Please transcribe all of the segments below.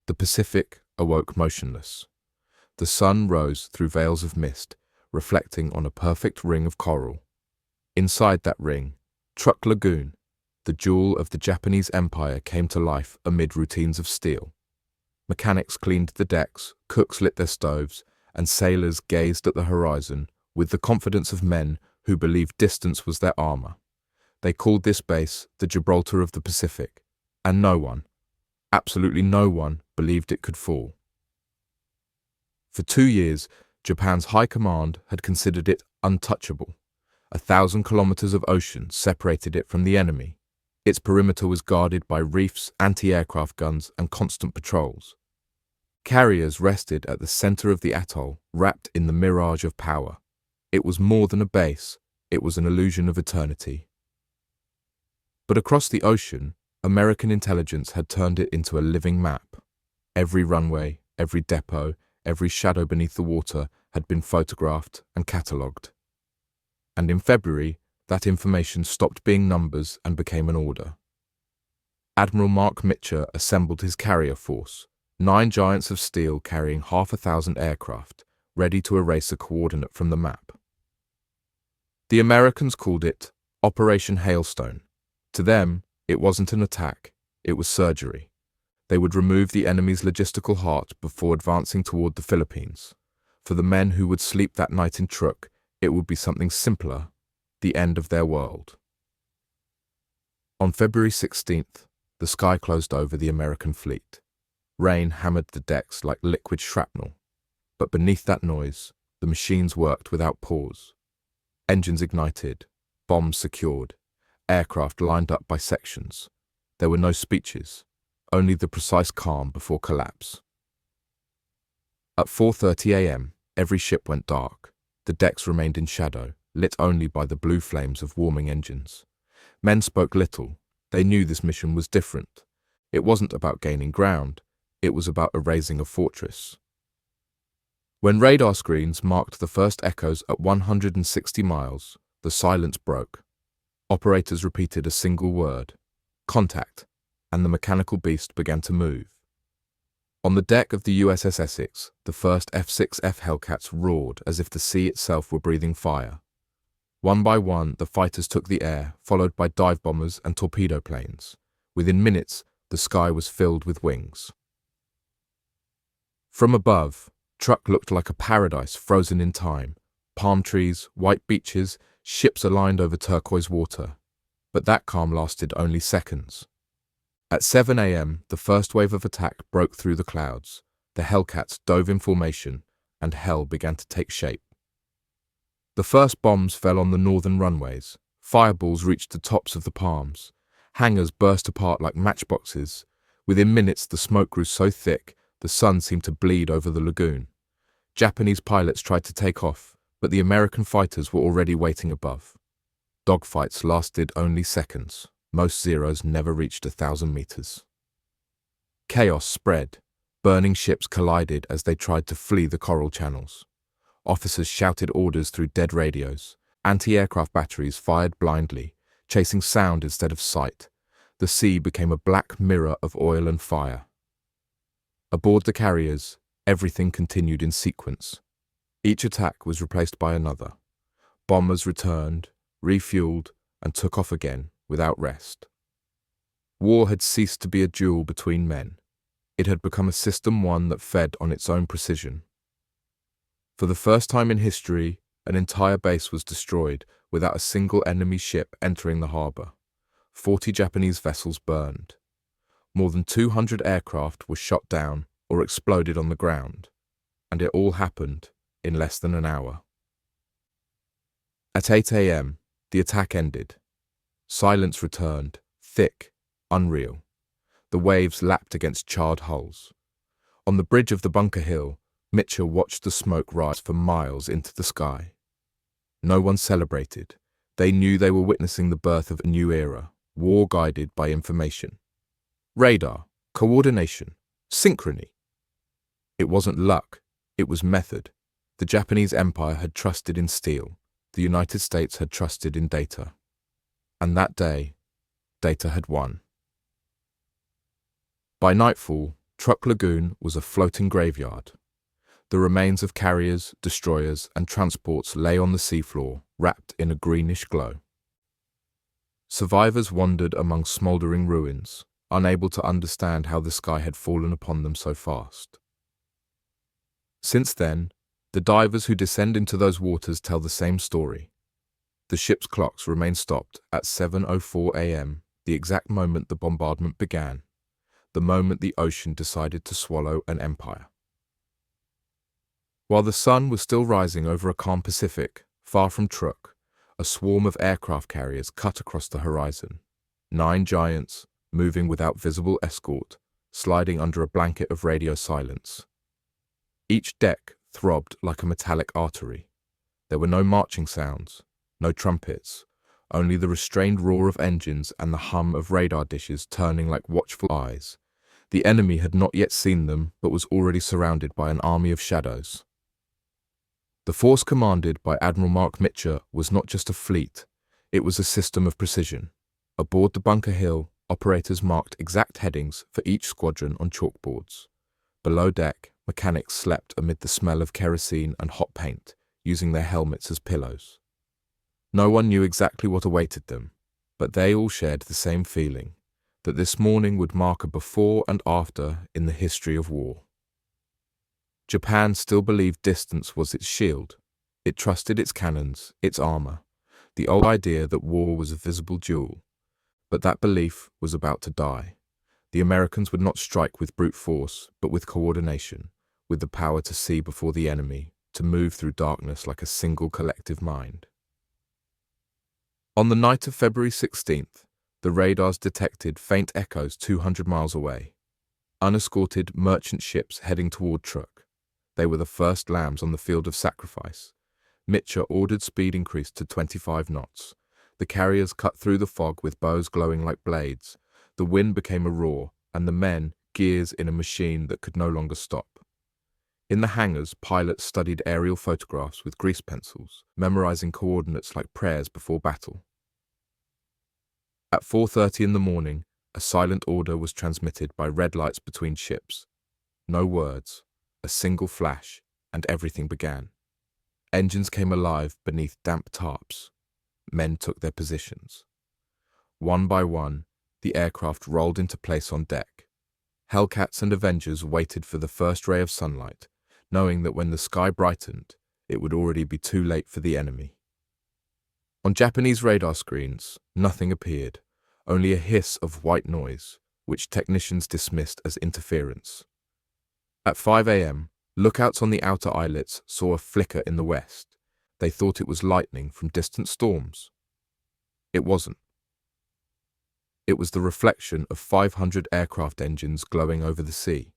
The Pacific awoke motionless. The sun rose through veils of mist, reflecting on a perfect ring of coral. Inside that ring, Truk Lagoon, the jewel of the Japanese Empire, came to life amid routines of steel. Mechanics cleaned the decks, cooks lit their stoves, and sailors gazed at the horizon with the confidence of men who believed distance was their armor. They called this base the Gibraltar of the Pacific, and no one, absolutely no one, believed it could fall. For 2 years, Japan's high command had considered it untouchable. 1,000 kilometers of ocean separated it from the enemy. Its perimeter was guarded by reefs, anti-aircraft guns, and constant patrols. Carriers rested at the center of the atoll, wrapped in the mirage of power. It was more than a base, it was an illusion of eternity. But across the ocean, American intelligence had turned it into a living map. Every runway, every depot, every shadow beneath the water had been photographed and catalogued. And in February, that information stopped being numbers and became an order. Admiral Mark Mitcher assembled his carrier force, 9 giants of steel carrying 1,000 aircraft, ready to erase a coordinate from the map. The Americans called it Operation Hailstone. To them, it wasn't an attack, it was surgery. They would remove the enemy's logistical heart before advancing toward the Philippines. For the men who would sleep that night in Truk, it would be something simpler, the end of their world. On February 16th, the sky closed over the American fleet. Rain hammered the decks like liquid shrapnel, but beneath that noise, the machines worked without pause. Engines ignited, bombs secured, aircraft lined up by sections. There were no speeches, only the precise calm before collapse. At 4:30 a.m., every ship went dark. The decks remained in shadow, lit only by the blue flames of warming engines. Men spoke little. They knew this mission was different. It wasn't about gaining ground. It was about erasing a fortress. When radar screens marked the first echoes at 160 miles, the silence broke. Operators repeated a single word, contact, and the mechanical beast began to move. On the deck of the USS Essex, the first F-6F Hellcats roared as if the sea itself were breathing fire. One by one, the fighters took the air, followed by dive bombers and torpedo planes. Within minutes, the sky was filled with wings. From above, Truk looked like a paradise frozen in time. Palm trees, white beaches, ships aligned over turquoise water. But that calm lasted only seconds. At 7 a.m., the first wave of attack broke through the clouds. The Hellcats dove in formation, and hell began to take shape. The first bombs fell on the northern runways. Fireballs reached the tops of the palms. Hangars burst apart like matchboxes. Within minutes, the smoke grew so thick, the sun seemed to bleed over the lagoon. Japanese pilots tried to take off, but the American fighters were already waiting above. Dogfights lasted only seconds. Most Zeros never reached 1,000 meters. Chaos spread. Burning ships collided as they tried to flee the coral channels. Officers shouted orders through dead radios. Anti-aircraft batteries fired blindly, chasing sound instead of sight. The sea became a black mirror of oil and fire. Aboard the carriers, everything continued in sequence. Each attack was replaced by another. Bombers returned, refueled, and took off again without rest. War had ceased to be a duel between men. It had become a system one that fed on its own precision. For the first time in history, an entire base was destroyed without a single enemy ship entering the harbor. 40 Japanese vessels burned. More than 200 aircraft were shot down or exploded on the ground, and it all happened in less than an hour. At 8 a.m., the attack ended. Silence returned, thick, unreal. The waves lapped against charred hulls. On the bridge of the bunker hill, Mitchell watched the smoke rise for miles into the sky. No one celebrated. They knew they were witnessing the birth of a new era, war guided by information. Radar, coordination, synchrony. It wasn't luck, it was method. The Japanese Empire had trusted in steel. The United States had trusted in data. And that day, data had won. By nightfall, Truk Lagoon was a floating graveyard. The remains of carriers, destroyers, and transports lay on the seafloor, wrapped in a greenish glow. Survivors wandered among smouldering ruins, unable to understand how the sky had fallen upon them so fast. Since then, the divers who descend into those waters tell the same story. The ship's clocks remain stopped at 7:04 a.m., the exact moment the bombardment began, the moment the ocean decided to swallow an empire. While the sun was still rising over a calm Pacific, far from Truk, a swarm of aircraft carriers cut across the horizon. 9 giants, moving without visible escort, sliding under a blanket of radio silence. Each deck throbbed like a metallic artery. There were no marching sounds, no trumpets, only the restrained roar of engines and the hum of radar dishes turning like watchful eyes. The enemy had not yet seen them, but was already surrounded by an army of shadows. The force commanded by Admiral Mark Mitchell was not just a fleet, it was a system of precision. Aboard the Bunker Hill, operators marked exact headings for each squadron on chalkboards. Below deck, mechanics slept amid the smell of kerosene and hot paint, using their helmets as pillows. No one knew exactly what awaited them, but they all shared the same feeling, that this morning would mark a before and after in the history of war. Japan still believed distance was its shield. It trusted its cannons, its armor, the old idea that war was a visible duel. But that belief was about to die. The Americans would not strike with brute force, but with coordination, with the power to see before the enemy, to move through darkness like a single collective mind. On the night of February 16th, the radars detected faint echoes 200 miles away. Unescorted merchant ships heading toward Truk. They were the first lambs on the field of sacrifice. Mitchell ordered speed increased to 25 knots. The carriers cut through the fog with bows glowing like blades. The wind became a roar, and the men, gears in a machine that could no longer stop. In the hangars, pilots studied aerial photographs with grease pencils, memorizing coordinates like prayers before battle. At 4:30 in the morning, a silent order was transmitted by red lights between ships. No words, a single flash, and everything began. Engines came alive beneath damp tarps. Men took their positions. One by one, the aircraft rolled into place on deck. Hellcats and Avengers waited for the first ray of sunlight, knowing that when the sky brightened, it would already be too late for the enemy. On Japanese radar screens, nothing appeared, only a hiss of white noise, which technicians dismissed as interference. At 5 a.m., lookouts on the outer islets saw a flicker in the west. They thought it was lightning from distant storms. It wasn't. It was the reflection of 500 aircraft engines glowing over the sea.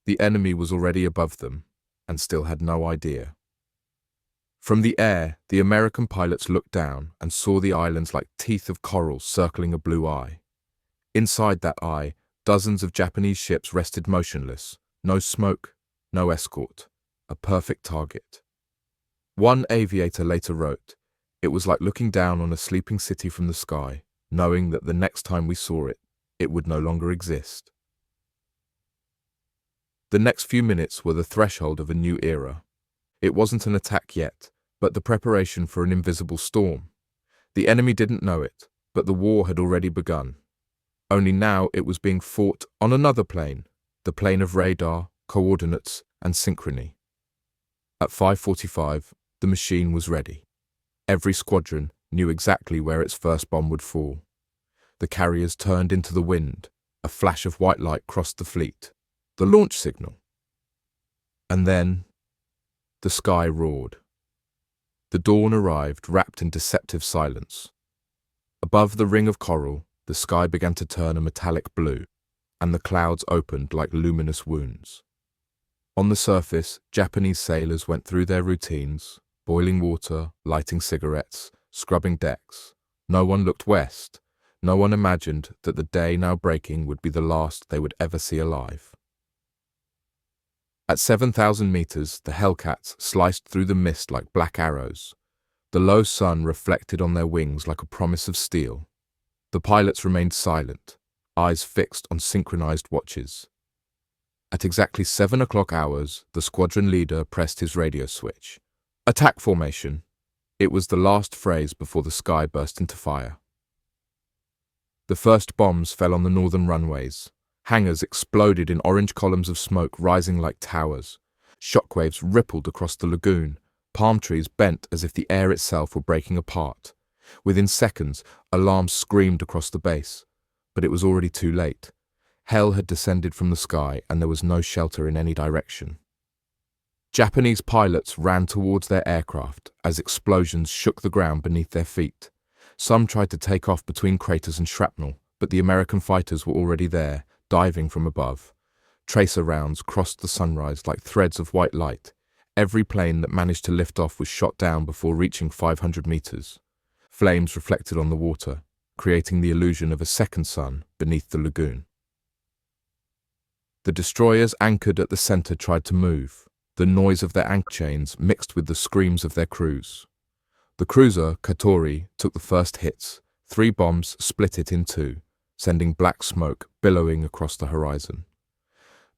The enemy was already above them, and still had no idea. From the air, the American pilots looked down and saw the islands like teeth of coral circling a blue eye. Inside that eye, dozens of Japanese ships rested motionless. No smoke, no escort, a perfect target. One aviator later wrote, "It was like looking down on a sleeping city from the sky, knowing that the next time we saw it, it would no longer exist." The next few minutes were the threshold of a new era. It wasn't an attack yet, but the preparation for an invisible storm. The enemy didn't know it, but the war had already begun. Only now it was being fought on another plane, the plane of radar, coordinates, and synchrony. At 5:45, the machine was ready. Every squadron knew exactly where its first bomb would fall. The carriers turned into the wind. A flash of white light crossed the fleet. The launch signal. And then, the sky roared. The dawn arrived, wrapped in deceptive silence. Above the ring of coral, the sky began to turn a metallic blue, and the clouds opened like luminous wounds. On the surface, Japanese sailors went through their routines, boiling water, lighting cigarettes, scrubbing decks. No one looked west. No one imagined that the day now breaking would be the last they would ever see alive. At 7,000 meters, the Hellcats sliced through the mist like black arrows. The low sun reflected on their wings like a promise of steel. The pilots remained silent, eyes fixed on synchronized watches. At exactly 7 o'clock hours, the squadron leader pressed his radio switch. Attack formation. It was the last phrase before the sky burst into fire. The first bombs fell on the northern runways. Hangars exploded in orange columns of smoke rising like towers. Shockwaves rippled across the lagoon. Palm trees bent as if the air itself were breaking apart. Within seconds, alarms screamed across the base. But it was already too late. Hell had descended from the sky and there was no shelter in any direction. Japanese pilots ran towards their aircraft as explosions shook the ground beneath their feet. Some tried to take off between craters and shrapnel, but the American fighters were already there, diving from above. Tracer rounds crossed the sunrise like threads of white light. Every plane that managed to lift off was shot down before reaching 500 meters. Flames reflected on the water, creating the illusion of a second sun beneath the lagoon. The destroyers anchored at the center tried to move. The noise of their anchor chains mixed with the screams of their crews. The cruiser, Katori, took the first hits. 3 bombs split it in two, sending black smoke billowing across the horizon.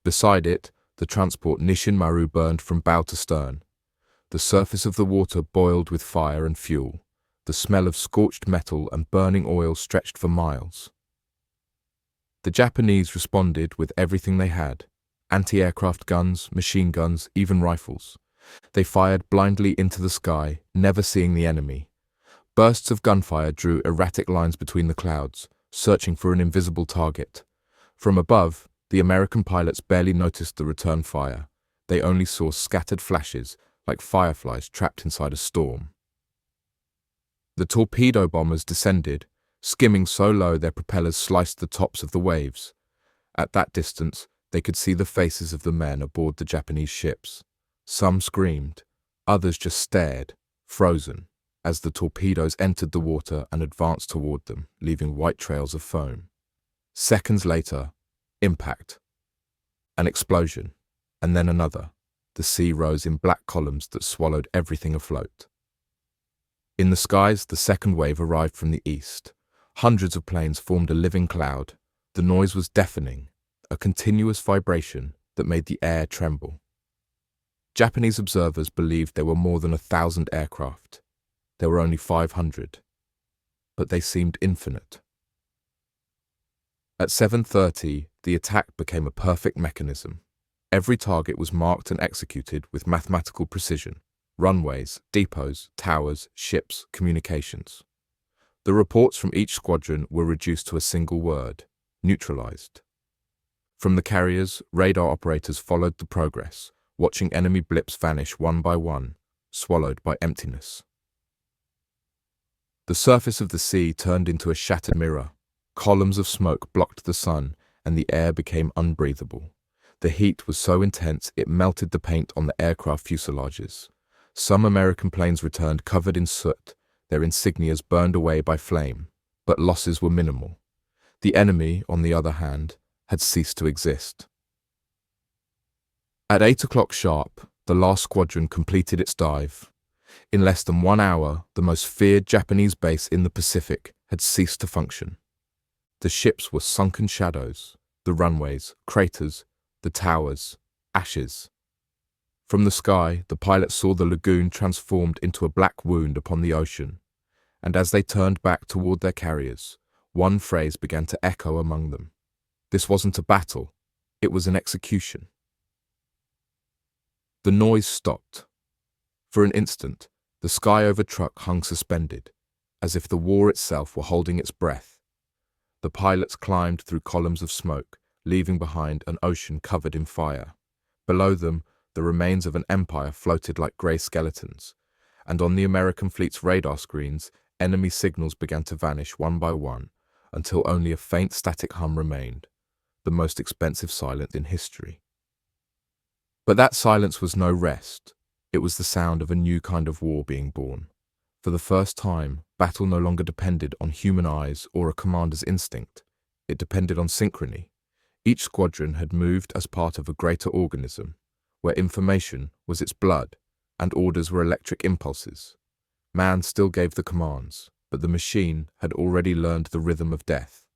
Beside it, the transport Nishin Maru burned from bow to stern. The surface of the water boiled with fire and fuel. The smell of scorched metal and burning oil stretched for miles. The Japanese responded with everything they had: anti-aircraft guns, machine guns, even rifles. They fired blindly into the sky, never seeing the enemy. Bursts of gunfire drew erratic lines between the clouds, searching for an invisible target. From above, the American pilots barely noticed the return fire. They only saw scattered flashes, like fireflies trapped inside a storm. The torpedo bombers descended, skimming so low their propellers sliced the tops of the waves. At that distance, they could see the faces of the men aboard the Japanese ships. Some screamed, others just stared, frozen, as the torpedoes entered the water and advanced toward them, leaving white trails of foam. Seconds later, impact. An explosion, and then another. The sea rose in black columns that swallowed everything afloat. In the skies, the second wave arrived from the east. Hundreds of planes formed a living cloud. The noise was deafening, a continuous vibration that made the air tremble. Japanese observers believed there were more than 1,000 aircraft. There were only 500, but they seemed infinite. At 7:30, the attack became a perfect mechanism. Every target was marked and executed with mathematical precision: runways, depots, towers, ships, communications. The reports from each squadron were reduced to a single word: neutralized. From the carriers, radar operators followed the progress, watching enemy blips vanish one by one, swallowed by emptiness. The surface of the sea turned into a shattered mirror. Columns of smoke blocked the sun, and the air became unbreathable. The heat was so intense it melted the paint on the aircraft fuselages. Some American planes returned covered in soot, their insignias burned away by flame, but losses were minimal. The enemy, on the other hand, had ceased to exist. At 8 o'clock sharp, the last squadron completed its dive. In less than 1 hour, the most feared Japanese base in the Pacific had ceased to function. The ships were sunken shadows, the runways, craters, the towers, ashes. From the sky, the pilots saw the lagoon transformed into a black wound upon the ocean, and as they turned back toward their carriers, one phrase began to echo among them. This wasn't a battle, it was an execution. The noise stopped. For an instant, the sky over Truk hung suspended, as if the war itself were holding its breath. The pilots climbed through columns of smoke, leaving behind an ocean covered in fire. Below them, the remains of an empire floated like grey skeletons, and on the American fleet's radar screens, enemy signals began to vanish one by one, until only a faint static hum remained, the most expensive silence in history. But that silence was no rest. It was the sound of a new kind of war being born. For the first time, battle no longer depended on human eyes or a commander's instinct. It depended on synchrony. Each squadron had moved as part of a greater organism, where information was its blood and orders were electric impulses. Man still gave the commands, but the machine had already learned the rhythm of death.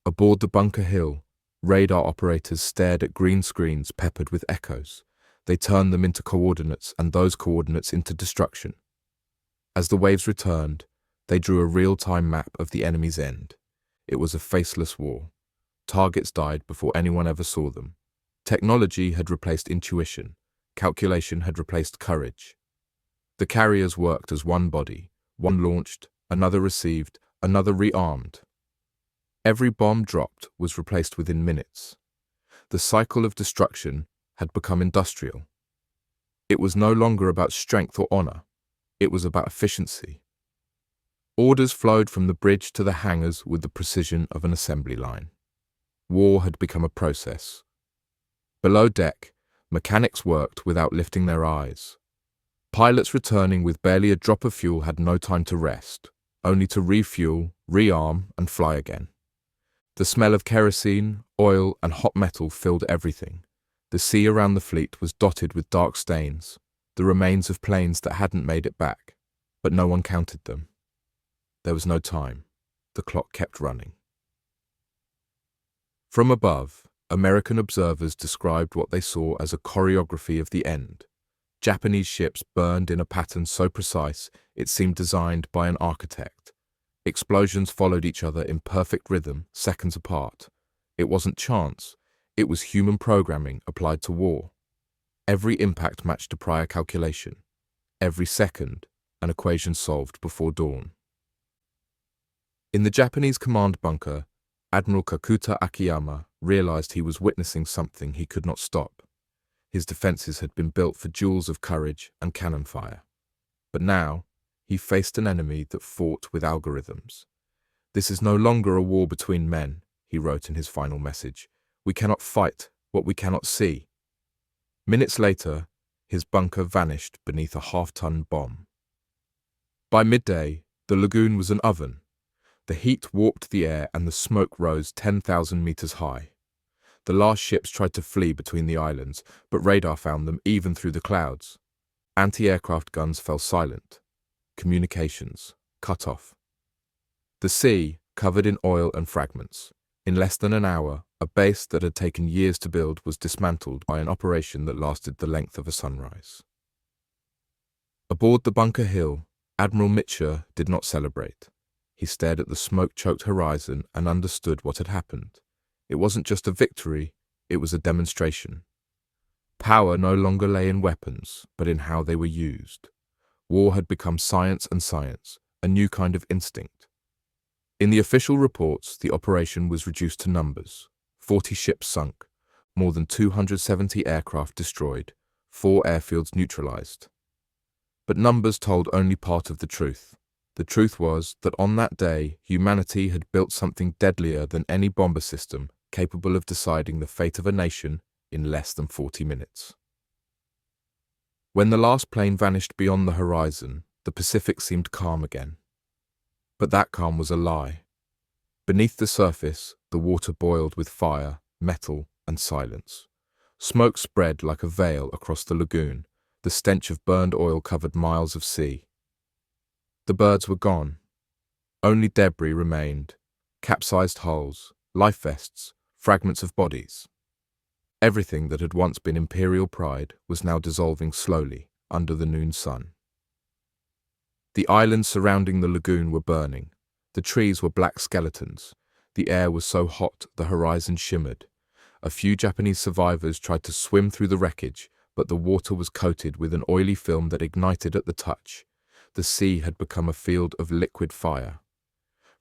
Aboard the Bunker Hill, Radar operators stared at green screens peppered with echoes. They turned them into coordinates and those coordinates into destruction. As the waves returned, they drew a real-time map of the enemy's end. It was a faceless war. Targets died before anyone ever saw them. Technology had replaced intuition. Calculation had replaced courage. The carriers worked as one body. One launched, another received, another rearmed. Every bomb dropped was replaced within minutes. The cycle of destruction had become industrial. It was no longer about strength or honor. It was about efficiency. Orders flowed from the bridge to the hangars with the precision of an assembly line. War had become a process. Below deck, mechanics worked without lifting their eyes. Pilots returning with barely a drop of fuel had no time to rest, only to refuel, rearm, and fly again. The smell of kerosene, oil, and hot metal filled everything. The sea around the fleet was dotted with dark stains, the remains of planes that hadn't made it back, but no one counted them. There was no time. The clock kept running. From above, American observers described what they saw as a choreography of the end. Japanese ships burned in a pattern so precise it seemed designed by an architect. Explosions followed each other in perfect rhythm, seconds apart. It wasn't chance, it was human programming applied to war. Every impact matched a prior calculation. Every second, an equation solved before dawn. In the Japanese command bunker, Admiral Kakuta Akiyama realized he was witnessing something he could not stop. His defenses had been built for duels of courage and cannon fire. But now, he faced an enemy that fought with algorithms. "This is no longer a war between men," he wrote in his final message. "We cannot fight what we cannot see." Minutes later, his bunker vanished beneath a half-ton bomb. By midday, the lagoon was an oven. The heat warped the air and the smoke rose 10,000 meters high. The last ships tried to flee between the islands, but radar found them even through the clouds. Anti-aircraft guns fell silent. Communications cut off. The sea covered in oil and fragments. In less than an hour, a base that had taken years to build was dismantled by an operation that lasted the length of a sunrise. Aboard the Bunker Hill, Admiral Mitchell did not celebrate. He stared at the smoke-choked horizon and understood what had happened. It wasn't just a victory, it was a demonstration. Power no longer lay in weapons, but in how they were used. War had become science and science, a new kind of instinct. In the official reports, the operation was reduced to numbers. 40 ships sunk, more than 270 aircraft destroyed, 4 airfields neutralized. But numbers told only part of the truth. The truth was that on that day, humanity had built something deadlier than any bomber system, capable of deciding the fate of a nation in less than 40 minutes. When the last plane vanished beyond the horizon, the Pacific seemed calm again. But that calm was a lie. Beneath the surface, the water boiled with fire, metal, and silence. Smoke spread like a veil across the lagoon. The stench of burned oil covered miles of sea. The birds were gone. Only debris remained. Capsized hulls, life vests, fragments of bodies. Everything that had once been imperial pride was now dissolving slowly under the noon sun. The islands surrounding the lagoon were burning. The trees were black skeletons. The air was so hot the horizon shimmered. A few Japanese survivors tried to swim through the wreckage, but the water was coated with an oily film that ignited at the touch. The sea had become a field of liquid fire.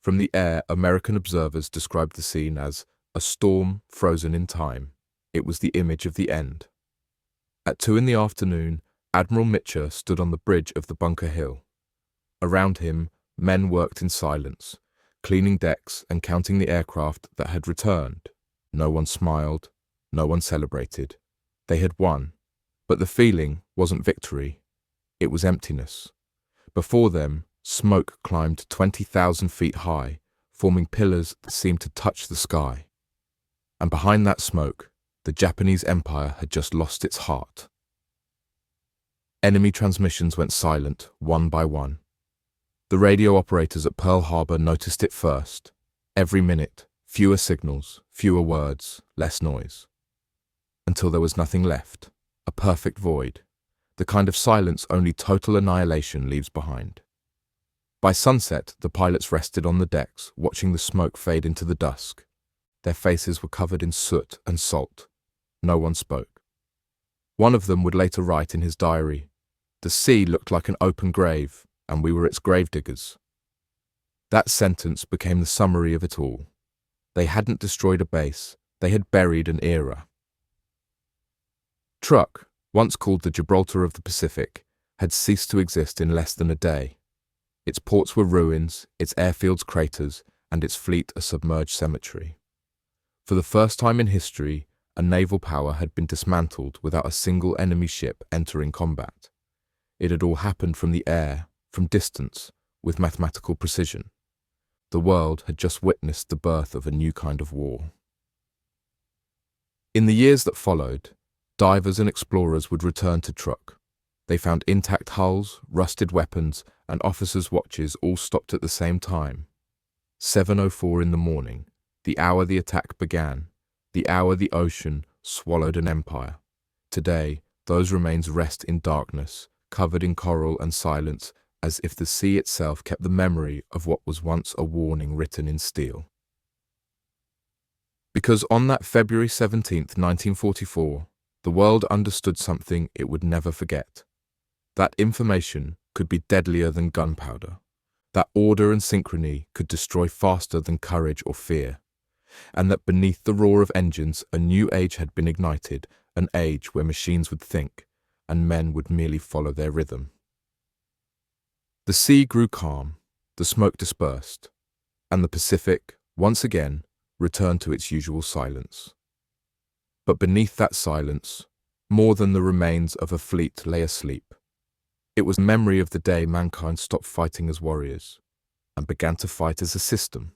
From the air, American observers described the scene as a storm frozen in time. It was the image of the end. At 2 p.m, Admiral Mitchell stood on the bridge of the Bunker Hill. Around him, men worked in silence, cleaning decks and counting the aircraft that had returned. No one smiled, no one celebrated. They had won, but the feeling wasn't victory. It was emptiness. Before them, smoke climbed 20,000 feet high, forming pillars that seemed to touch the sky. And behind that smoke, the Japanese Empire had just lost its heart. Enemy transmissions went silent, one by one. The radio operators at Pearl Harbor noticed it first. Every minute, Fewer signals, fewer words, less noise. Until there was nothing left, a perfect void, the kind of silence only total annihilation leaves behind. By sunset, the pilots rested on the decks, watching the smoke fade into the dusk. Their faces were covered in soot and salt. No one spoke. One of them would later write in his diary, "The sea looked like an open grave, and we were its gravediggers." That sentence became the summary of it all. They hadn't destroyed a base, they had buried an era. Truk, once called the Gibraltar of the Pacific, had ceased to exist in less than a day. Its ports were ruins, its airfields craters, and its fleet a submerged cemetery. For the first time in history, a naval power had been dismantled without a single enemy ship entering combat. It had all happened from the air, from distance, with mathematical precision. The world had just witnessed the birth of a new kind of war. In the years that followed, divers and explorers would return to Truk. They found intact hulls, rusted weapons, and officers' watches all stopped at the same time. 7:04 in the morning, the hour the attack began, the hour the ocean swallowed an empire. Today, those remains rest in darkness, covered in coral and silence, as if the sea itself kept the memory of what was once a warning written in steel. Because on that February 17th, 1944, the world understood something it would never forget. That information could be deadlier than gunpowder. That order and synchrony could destroy faster than courage or fear. And that beneath the roar of engines, a new age had been ignited, an age where machines would think, and men would merely follow their rhythm. The sea grew calm, the smoke dispersed, and the Pacific, once again, returned to its usual silence. But beneath that silence, more than the remains of a fleet lay asleep. It was memory of the day mankind stopped fighting as warriors and began to fight as a system.